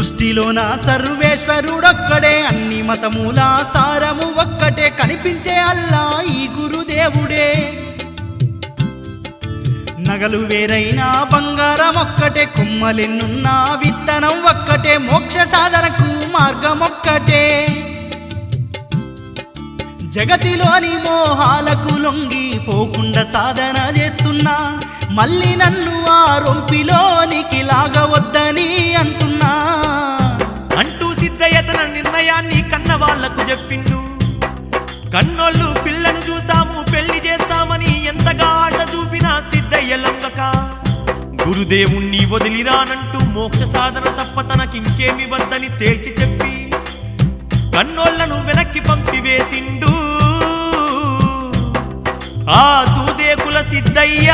సృష్టిలోన సర్వేశ్వరుడొక్కడే, అన్ని మతముల సారము ఒక్కటే, కనిపించే అల్లా ఈ గురుదేవుడే. నగలు వేరైనా బంగారం ఒక్కటే, కొమ్మలెన్నున్నా విత్తనం ఒక్కటే, మోక్ష సాధనకు మార్గం ఒక్కటే. జగతిలోని మోహాలకు లొంగి పోకుండా సాధన చేస్తున్నా, మళ్ళీ నన్ను ఆ రొంపిలోనికి లాగవద్దని అంటున్నా అంటూ సిద్ధయ్య తన నిర్ణయాన్ని కన్న వాళ్లకు చెప్పిండు. కన్నోళ్ళు పిల్లను చూసాము పెళ్లి చేస్తామని ఎంతగా ఆశ చూపినా సిద్ధయ్య లొంగక, గురుదేవుణ్ణి వదిలిరానంటూ మోక్ష సాధన తప్ప తనకింకేమి వద్దని తేల్చి చెప్పి కన్నోళ్లను వెనక్కి పంపివేసిండు ఆ దూదేకుల సిద్ధయ్య.